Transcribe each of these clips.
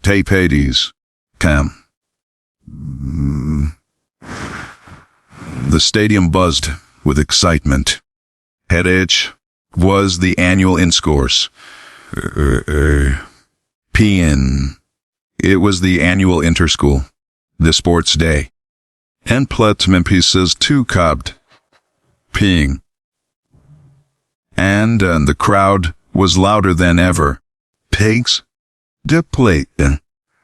Tape Hades. Cam. The stadium buzzed with excitement. Head itch was the annual in-scores. PN. It was the annual inter-school. The sports day. En plötsligt pieces too cubbed. Peeing. And the crowd was louder than ever. Pigs. Deplete.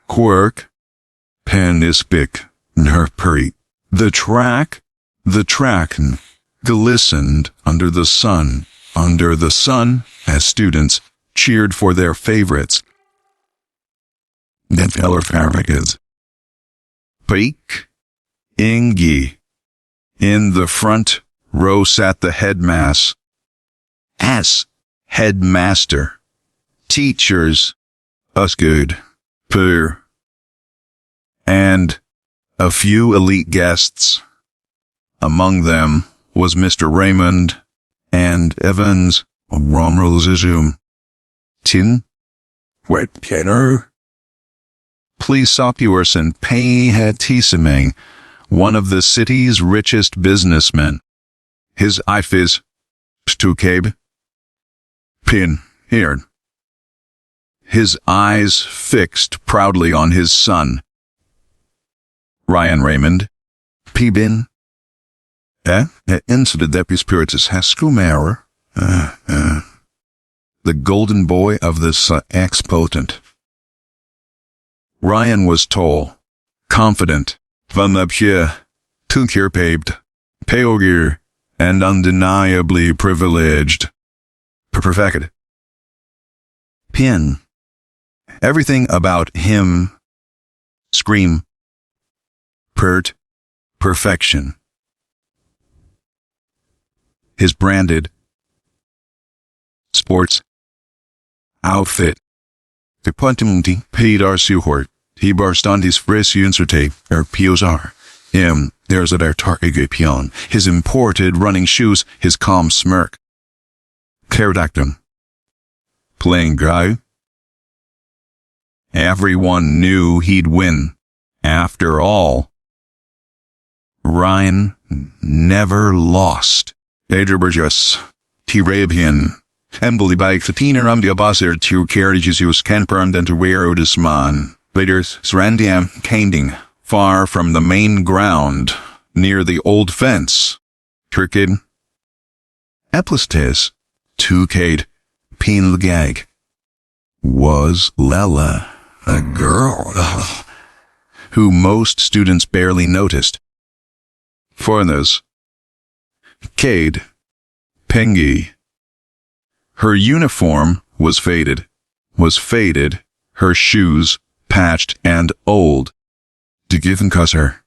Quirk. Penispic. Nurpuri. The track glistened under the sun, as students cheered for their favorites. Den feller farragas. Peak. Ingi. In the front row sat the headmaster. Teachers. Usgood. Purr. And a few elite guests. Among them was Mr. Raymond and Evans Romrozizum. Tin? Wet Kenner? Please Sopuers and Payhatisamang, one of the city's richest businessmen. His ifis, Stukabe. Pin, here. His eyes fixed proudly on his son. Ryan Raymond. P-bin. Incident deputy spiritus Haskumara. The golden boy of the ex-potent. Ryan was tall, confident, vanapia, tukir-paved, peogir, and undeniably privileged. Perfected. Pin. Everything about him. Scream. Perfection. His branded sports outfit. De Puntimunti Pedar Suhort. He barstandis frisunserte piosar. There's a targepion. His imported running shoes, his calm smirk. Pterodactyl. Playing guy. Everyone knew he'd win. After all, Ryan never lost. Ederbergus, Tirabian, Embly by Fatina Ramdiabasir to carriages was confirmed and to wear Odisman. Later, Srandiam Kanding, far from the main ground, near the old fence. Turkid. Eplistes, Tukade, Pinlgag. Was Lela, a girl, who most students barely noticed. Foreigners. Cade. Pengi. Her uniform was faded, her shoes patched and old. De given cusser.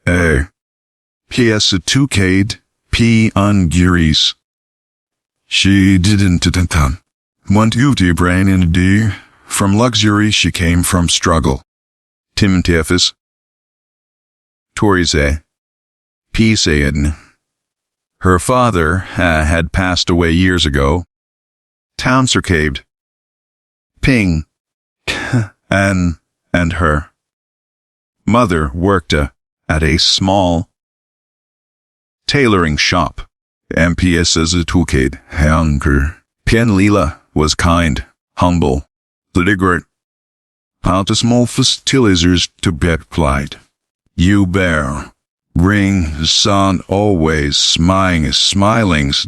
P.S. a Tukade, P. unguris. She didn't want to brain in a D. From luxury she came from struggle. Timotefis. Torize. Pisaid. Her father had passed away years ago. Town circaved. Ping. and her mother worked at a small tailoring shop. MPS as a toolkid, hunger. Pien Lila was kind, humble, deliberate. Out a small fertilizers to bed plight. You bear. Ring, son always smiling,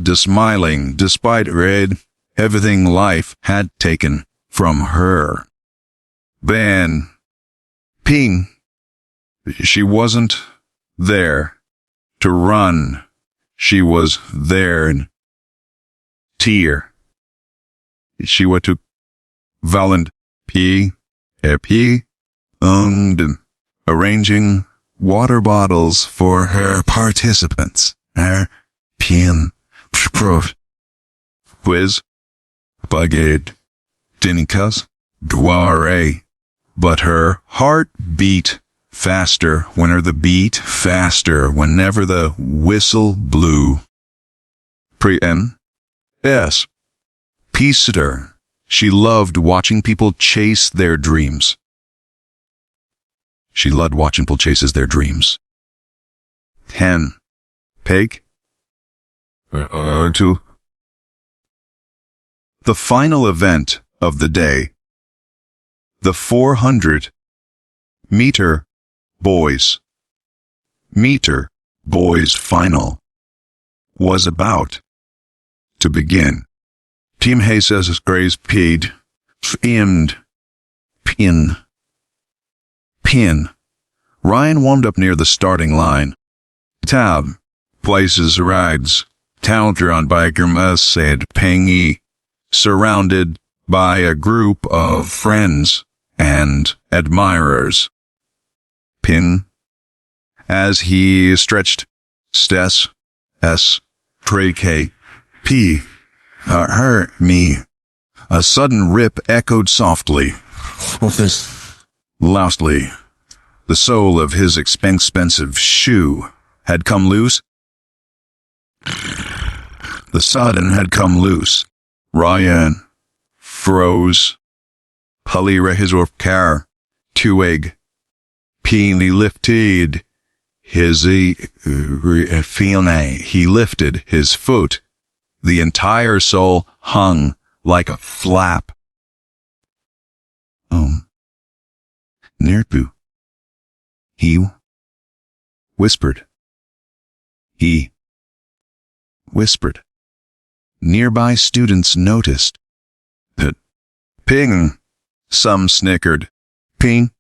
despite red, everything life had taken from her. Ban. Ping. She wasn't there to run. She was there. Tear. She went to Valant P. Arranging water bottles for her participants. Her pin quiz bagade dinikas dware. But her heart beat faster whenever the whistle blew. S. Peaceter. She loved watching people chase their dreams. She loved watching people chases their dreams. 10. Peg? 2. The final event of the day. The 400-meter boys' final was about to begin. Team Jesus Grace paid and pin. Ryan warmed up near the starting line. Tab, places rides, counter on biker said Pengy, surrounded by a group of friends and admirers. Pin, as he stretched, Stess, S, Trey K, P, hurt me. A sudden rip echoed softly. What's this? Loudly. The sole of his expensive shoe had come loose. The sudden had come loose. Ryan froze. Pully his car. Two-egg. Peeny lifted his feeling. He lifted his foot. The entire sole hung like a flap. Nerpu. He whispered. Nearby students noticed. Ping. Some snickered. Ping.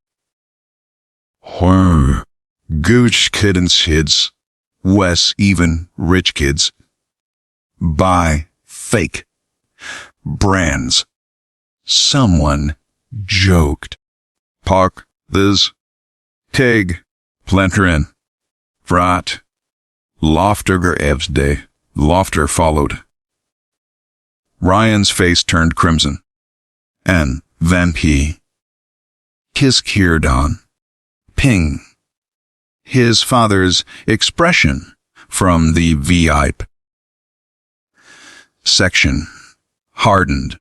Whir. Gooch kids. Wes even rich kids. Buy fake brands. Someone joked. Park this. Keg. Planterin. Frat. Lofter Ev's day. Lofter followed. Ryan's face turned crimson. And Van P. His Kirdon. Ping. His father's expression from the VIP section hardened.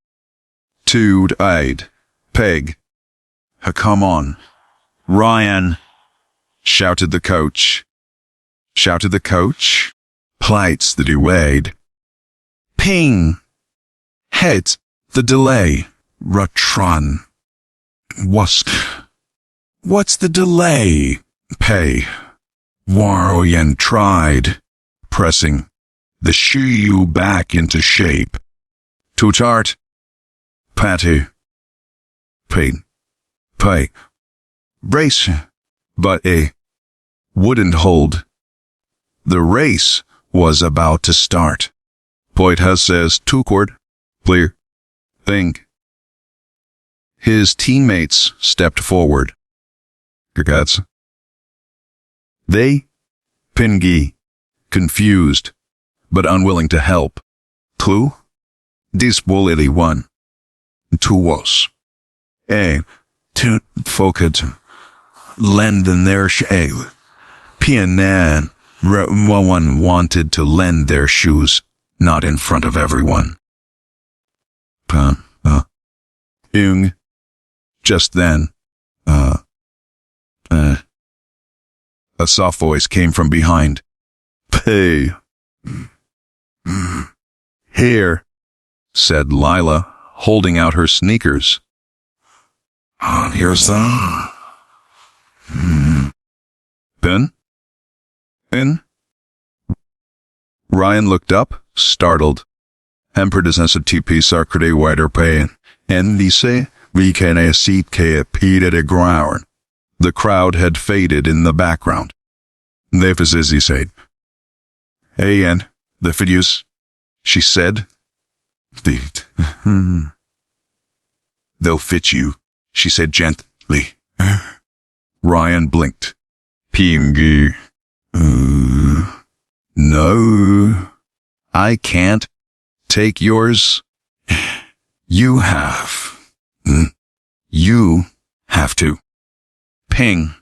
Two-eyed. Peg. Come on. Ryan, shouted the coach. Plights the duade. Ping. Heads the delay. Rutron. What's the delay? Pay. Warrian tried, pressing the shoe back into shape. Tutart. Patty. Pay. Brace. But a wouldn't hold. The race was about to start. Poit says two-cord. Clear. Think. His teammates stepped forward. Gagats. They, Pingy, confused, but unwilling to help. Clue? Disability 1. Two was. To focus. Lend in their shave. Pianan. One wanted to lend their shoes, not in front of everyone. Ung. Just then, a soft voice came from behind. Pay. Here, said Lila, holding out her sneakers. Here's some. Ben? Ryan looked up, startled. Emperor's TP Sarkade wider pain. And dice, we can a seat ke at a ground. The crowd had faded in the background. They Izzy said. Hey, and the videos, she said. They'll fit you, she said gently. Ryan blinked. Pingy. No, I can't take yours. You have. You have to. Ping.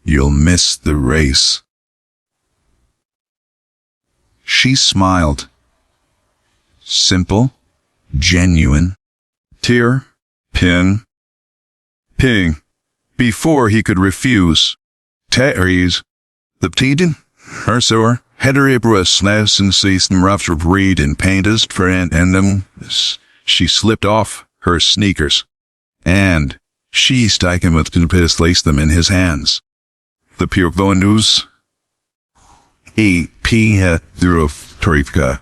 You'll miss the race. She smiled. Simple, genuine. Tear, Ping. Before he could refuse. Terry's. The Ptiden. Hersor. Heterebrus Nelson sees them rough read and paintest friend and them. She slipped off her sneakers. And she stuck him with and placed them in his hands. The pure bonus. He through Torivka.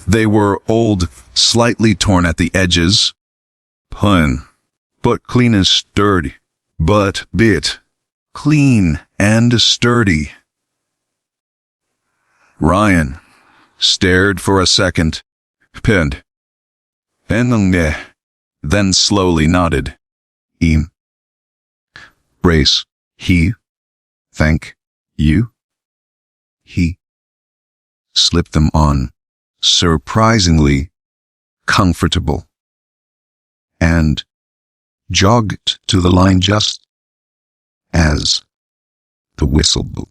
They were old, slightly torn at the edges. Pun. But clean and sturdy. But bit. Clean and sturdy. Ryan stared for a second. Pinned. Then slowly nodded. Brace. He. Thank you. He slipped them on. Surprisingly comfortable. And jogged to the line just as the whistle blew.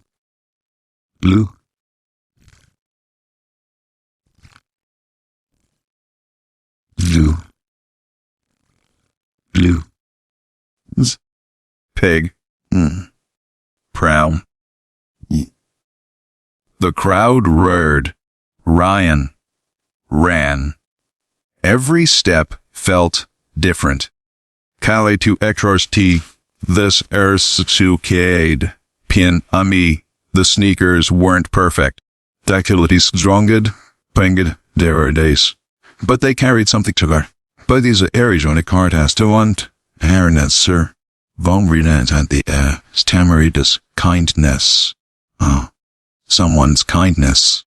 Blue. Pig. Prow. The crowd roared. Ryan ran. Every step felt different. Calais to Ecrars T. This Ersucade. Pin Ami. The sneakers weren't perfect. Dactylities stronged. Pinged. There are days. But they carried something to her. But these areas on a card has to want. Hairness, sir. Von Renant and the Stammeridus kindness. Someone's kindness.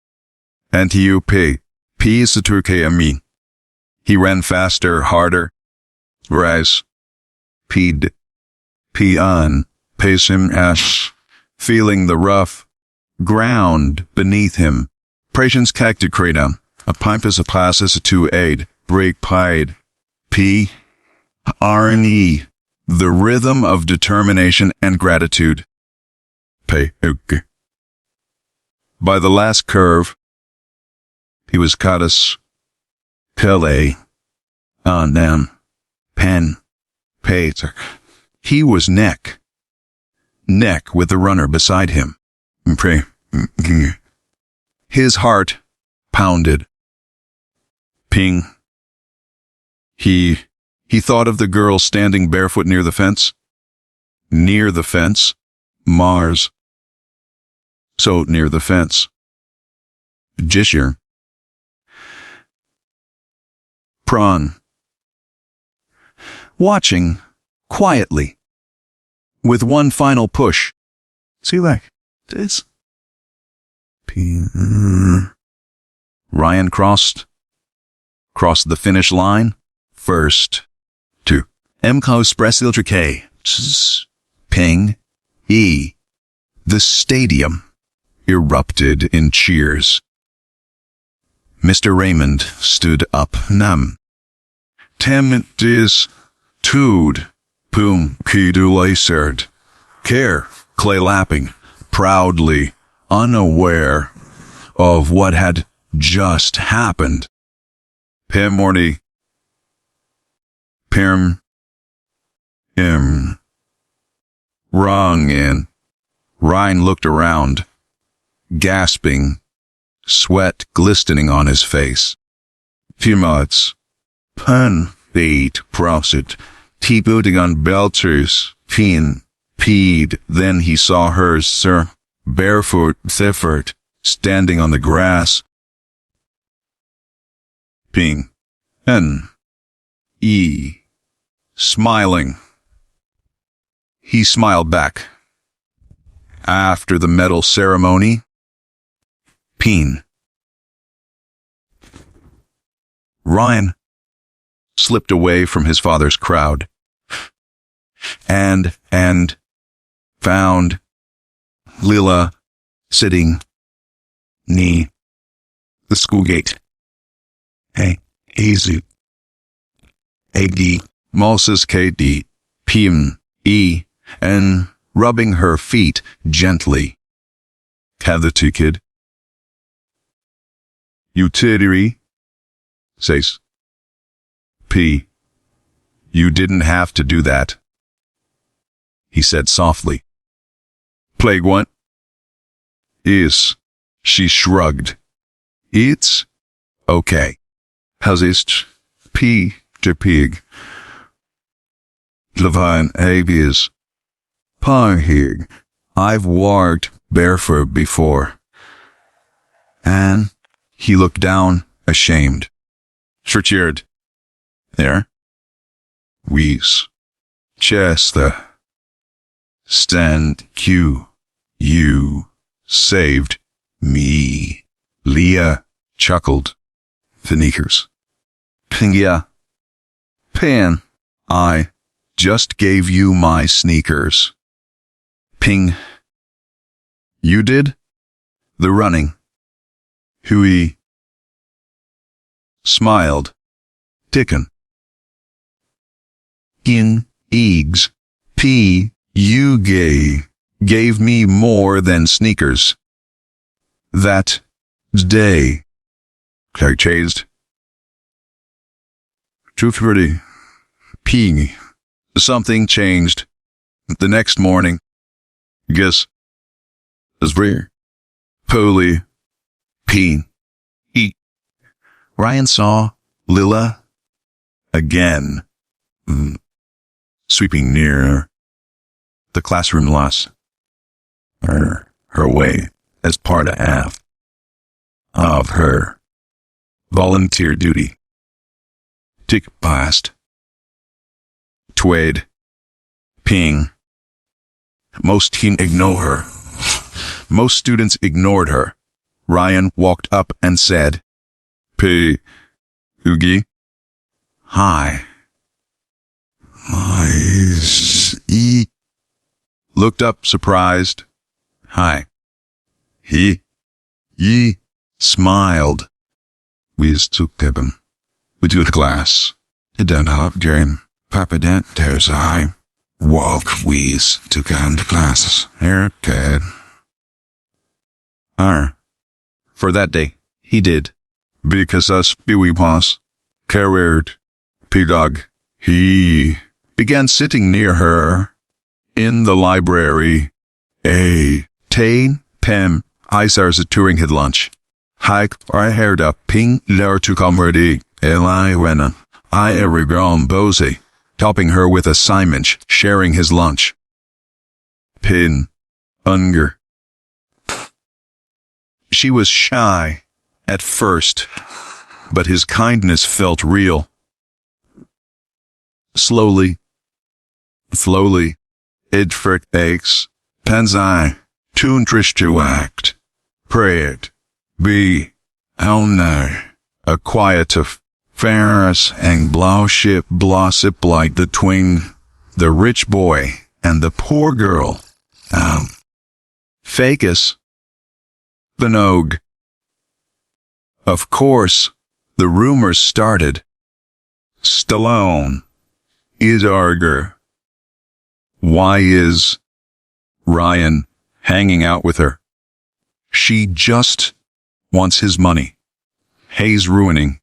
And you P is the Turkey me. He ran faster, harder. Rise. P on. Pace him ash. Feeling the rough ground beneath him. Patience cacti kratom. A pipe is a pass is a to aid. Break pied. P. R&E. The rhythm of determination and gratitude. Pay. Okay. By the last curve, he was Caddis. Pele. Them. Pen. Pater. He was neck with the runner beside him. Pray. His heart pounded. Ping. He thought of the girl standing barefoot near the fence. Near the fence. Mars. So near the fence. Jishir. Prawn. Watching, quietly, with one final push. See like this? Ryan crossed the finish line. First. 2. Mcos Bresiltra K. Ping. E. The stadium erupted in cheers. Mr. Raymond stood up. Nam. Is Tood. Poom. Kidulacerd. Care. Clay lapping. Proudly. Unaware of what had just happened. Pim Morty. Pim. Wrong in. Ryan looked around, gasping, sweat glistening on his face. Pimots. Pun. Bait. Prosit. T-booting on Belters. Pin. Peed. Then he saw her, sir. Barefoot. Thiffert. Standing on the grass. Ping. N. E. Smiling. He smiled back. After the medal ceremony. Peen. Ryan slipped away from his father's crowd and found Lila sitting near the school gate. Hey, easy. A.D. Moses K.D. P.M. E. and rubbing her feet gently. Have the two kid. Utility. Says. P. You didn't have to do that, he said softly. Plague what? Is. She shrugged. It's okay. Has ist Peter Pig. Levine Abies. Pig. I've walked barefoot before. And he looked down, ashamed. Cheered. There. Wees. Chester. Stand Q. You saved me. Leah chuckled. Sneakers. Pingia. Pan. I just gave you my sneakers. Ping. You did? The running. Hui smiled. Dickon. In eggs. P. You gave me more than sneakers. That day. I chased. 2:30. P. Something changed. The next morning. Guess. As rare. Polly. P. E. Ryan saw Lila again. Sweeping near the classroom loss. Her way as part of half of her volunteer duty. Tick past. Twade. Ping. Most students ignored her. Ryan walked up and said, P. Oogie. Hi. E. Looked up, surprised. Hi. He. Ye. Smiled. We took him. We took class. It don't have game. Papa dent there's I. Walk we's took on the classes. Haircut. For that day, he did. Because us we was carried P-Dog. He began sitting near her in the library. Tain, Pem, Isars at touring had lunch. Hike, I heard a ping there to come ready. Eli when I every grown Bosie, topping her with a Simon, sharing his lunch. Pin, Unger. She was shy at first, but his kindness felt real. Slowly, it frick aches, Penzai, tune trish to act, prayed, be, elner, a quiet of Ferris and blowship blossip like the twin, the rich boy and the poor girl, Facus, the Nogue. Of course, the rumors started. Stallone is Arger. Why is Ryan hanging out with her? She just wants his money. Hayes ruining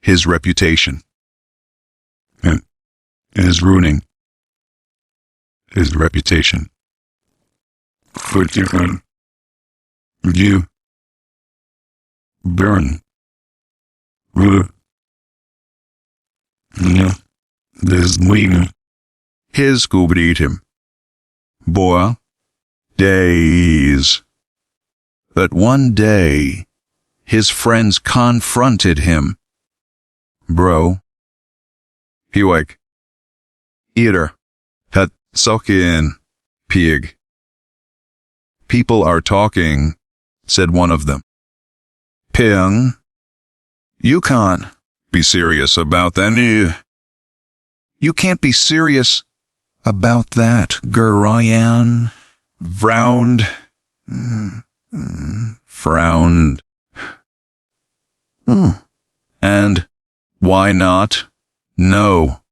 his reputation. And is ruining his reputation. Would you burn? No, there's wing. His Scooby eat him. Boy, days. But one day, his friends confronted him. Bro, he like, eater, had suck in, pig. People are talking, said one of them. Ping, you can't be serious about that. You can't be serious about that, Ryan. Frowned. Frowned. And why not? No.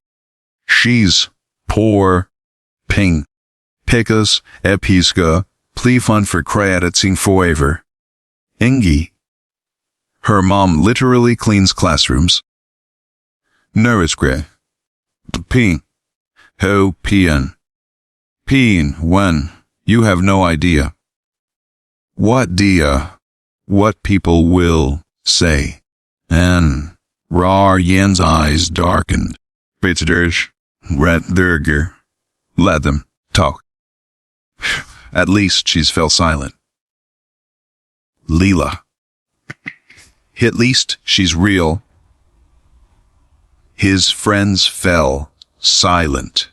She's poor. Ping. Pickus, episka, plea fund for credits in forever. Ingi. Her mom literally cleans classrooms. Norisgre. Ping. Ho Pian. Peen when. You have no idea. What dia? What people will say. And Rar Yen's eyes darkened. Bitch, red durger. Let them talk. At least she's fell silent. Leela. At least she's real. His friends fell silent.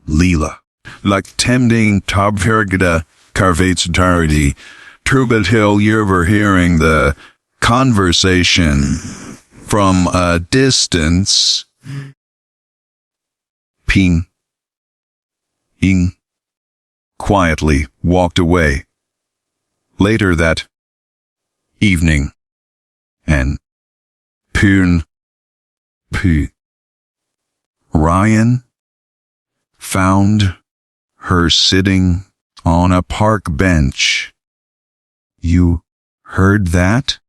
Leela. Like tending Tabhergada Carvates Tardi, Turbid Hill overhearing the conversation from a distance. Ping. Ing. Quietly walked away. Later that evening. And Poon. Ryan found her sitting on a park bench. You heard that?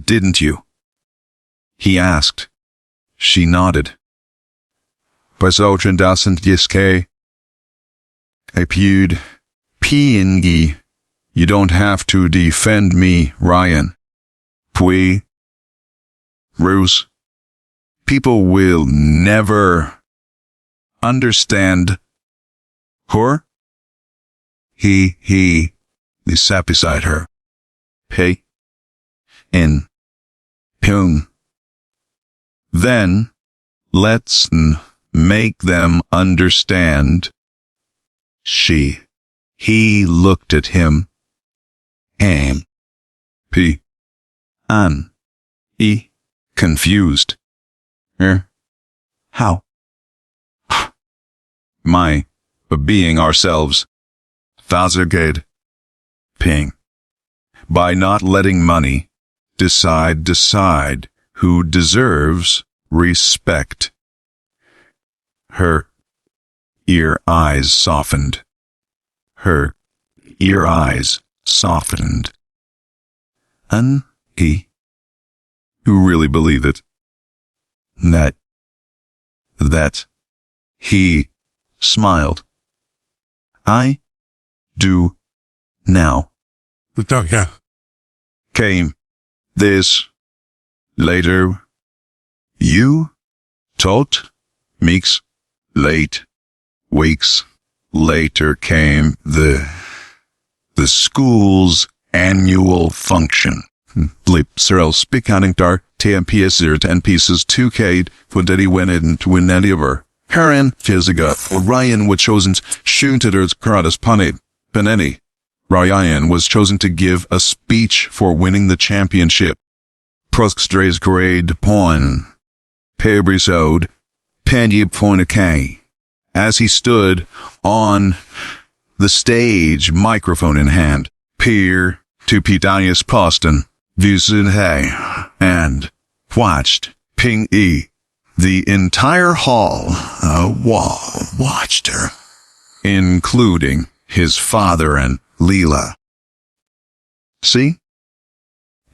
Didn't you? He asked. She nodded. Piengi. You don't have to defend me, Ryan. Pui. Rose. People will never understand her. He sat beside her. Pei. In. Pyong. Then, let's make them understand. He looked at him. Am. P. An. E. Confused. How? My. Being ourselves. Fazergade. Ping. By not letting money decide who deserves respect. Her ear eyes softened. Her ear eyes softened. He who really believed it. That he smiled. I do now. Yeah. Came this later. You taught meeks late weeks later came the school's annual function. Blip Cyril speaking dar TMPS 10 pieces 2K for Daddy went in to win any of her. Karen Fiziga Ryan was chosen shoon to their Karadas Punit. Beneni. Ryan was chosen to give a speech for winning the championship. Proskstrays grade pon. Pebrisode. Pendy point K. As he stood on the stage, microphone in hand, peer to Pedanius Poston, viewed hay, and watched Ping E. The entire hall watched her, including his father and Leela. See?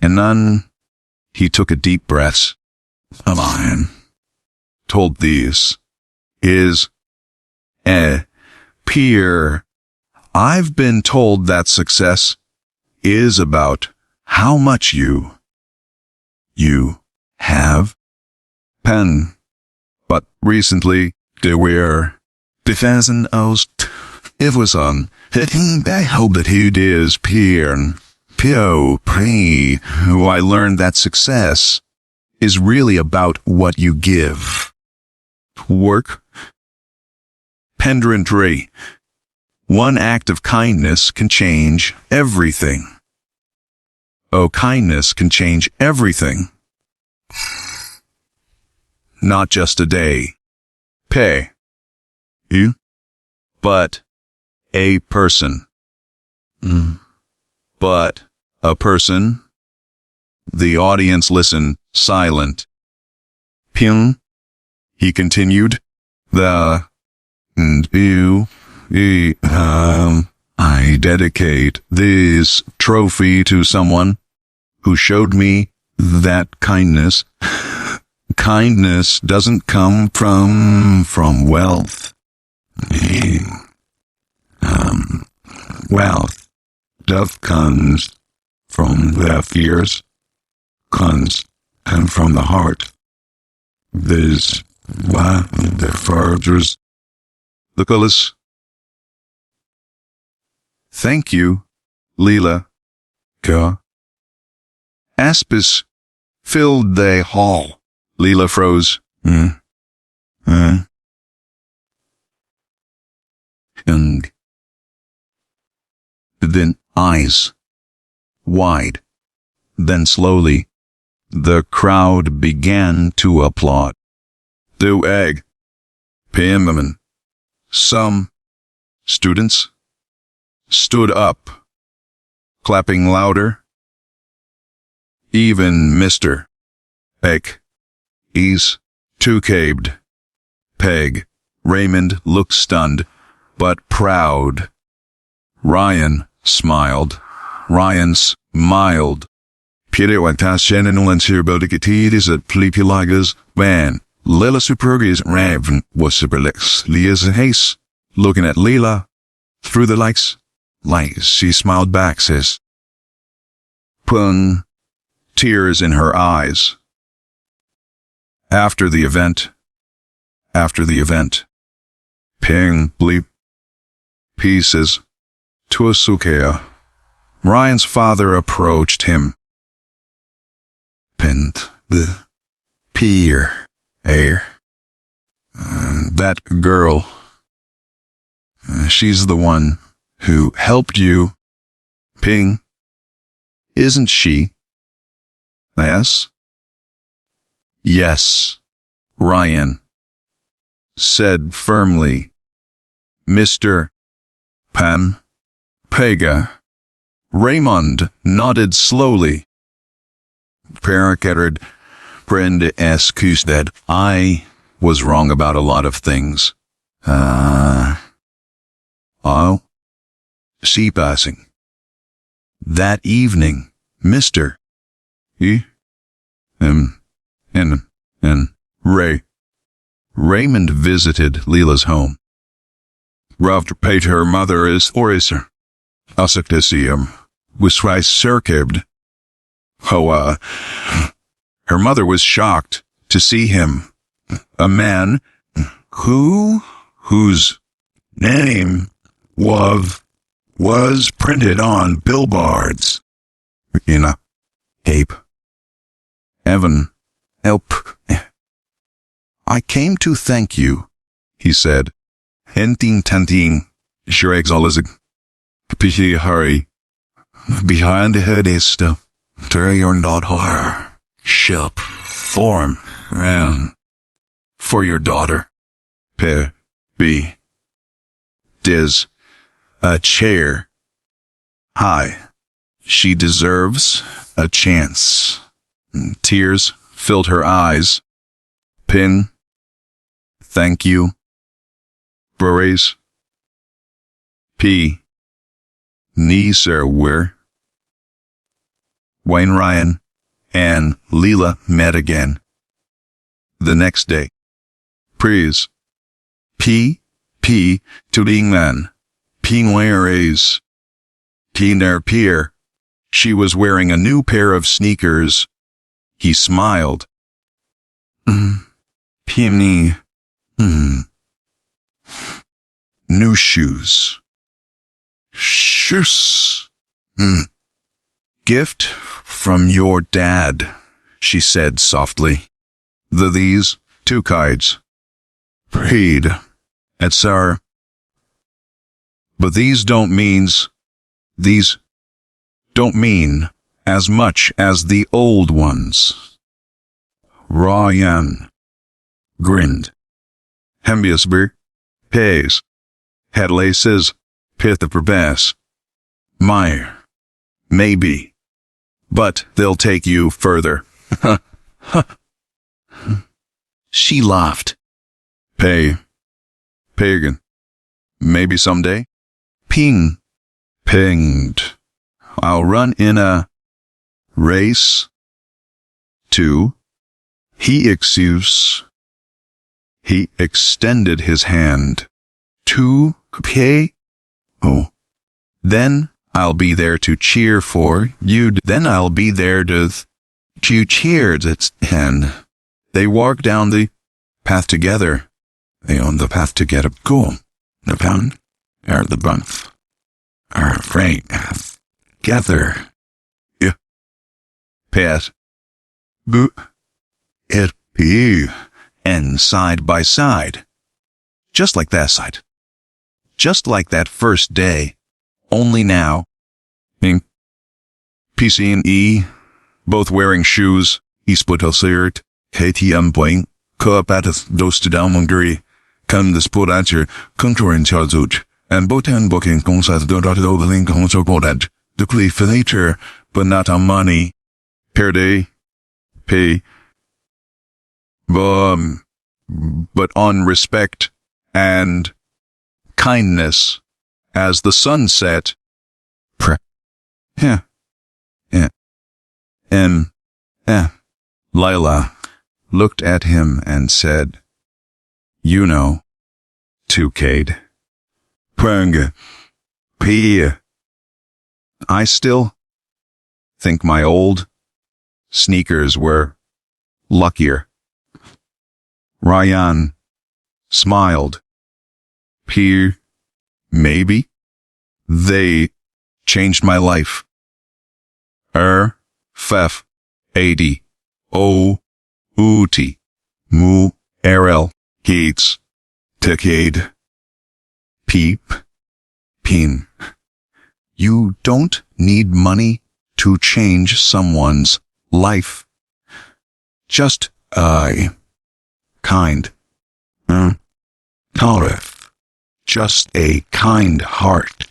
And then he took a deep breath. A lion told these is peer. I've been told that success is about how much you have. Pen. But recently, there were defense ost. It was on. I hope that who is peer. Pio pre. Who I learned that success is really about what you give. Work. Pendrentry. One act of kindness can change everything. Oh, kindness can change everything. Not just a day. Pay. You. But a person. But a person. The audience listened, silent. Ping. He continued. I dedicate this trophy to someone who showed me that kindness doesn't come from wealth. Wealth does comes from their fears, comes and from the heart. This why the fathers the colors. Thank you, Leela. Ka. Aspis filled the hall. Leela froze. And then eyes wide. Then slowly, the crowd began to applaud. Do egg. Pimmerman. Some students stood up, clapping louder. Even Mr. Egg. He's too caved. Peg. Raymond looked stunned, but proud. Ryan smiled. Ryan smiled. Peter Wantashen and Lansirbodigatides is at Plipilagas van. Lila Supergis Raven was Superlex. Leah's haste. Looking at Leela. Through the lights. She smiled back, says. Pun. Tears in her eyes. After the event. Ping, bleep. Pieces. Tuasukea. Ryan's father approached him. Pinned the pier. That girl. She's the one who helped you. Ping. Isn't she? Yes? Yes. Ryan said firmly. Mr. Pam. Pega. Raymond nodded slowly. Paracated. Brenda excused that I was wrong about a lot of things. Sea passing. That evening, Mr. Raymond visited Leela's home. Ravd paid her mother is Oriser. Asactisium. Wisrice circabed. Her mother was shocked to see him. A man whose name was printed on billboards. In a cape. Evan, help. I came to thank you, he said. Tenting, Shregs allizig. Pishi hurry. Behind her is stuff. Your daughter. Ship. Form. And for your daughter. Be. Diz. A chair. Hi. She deserves a chance. Tears filled her eyes. Pin. Thank you. Berets. P. Nieser were. Wayne Ryan and Leela met again. The next day. Please. P. Tudingman. Pinwares. Piner Pier. She was wearing a new pair of sneakers. He smiled. Pimney. New shoes. Shoes. Gift from your dad, she said softly. These two kites. Prayed. Etsar. But these don't mean as much as the old ones. Ryan grinned. Hembiusberg pays. Headlaces. Pith of Bass. Meyer. Maybe. But they'll take you further. She laughed. Pagan. Maybe someday. Pinged. I'll run in a race. 2. He extended his hand. 2. Pay. Oh. Then I'll be there to cheer for you. Then I'll be there to cheer. And they walked down the path together. They on the path together. Cool. The pound or the bunch are afraid together. Yeah. Path. It be. And side by side. Just like that side. Just like that first day. Only now. PC and E. Both wearing shoes. Ispotosirt. KTM boing. Koapatis dost down Hungary. Kan the sport at your contour in Chazut. And botan booking consas do dot overlink also bodad. The cliff later, but not on money. Per day. Pay. But on respect and kindness as the sun set. Lila looked at him and said, "You know, 2K'd. Pranga. Pia. I still think my old sneakers were luckier." Ryan smiled. Peer, maybe. They changed my life. Fef, 80, O, Uti, Mu, RL, Gates, Decade, Peep, Pin. You don't need money to change someone's life. Just, kind. Just a kind heart.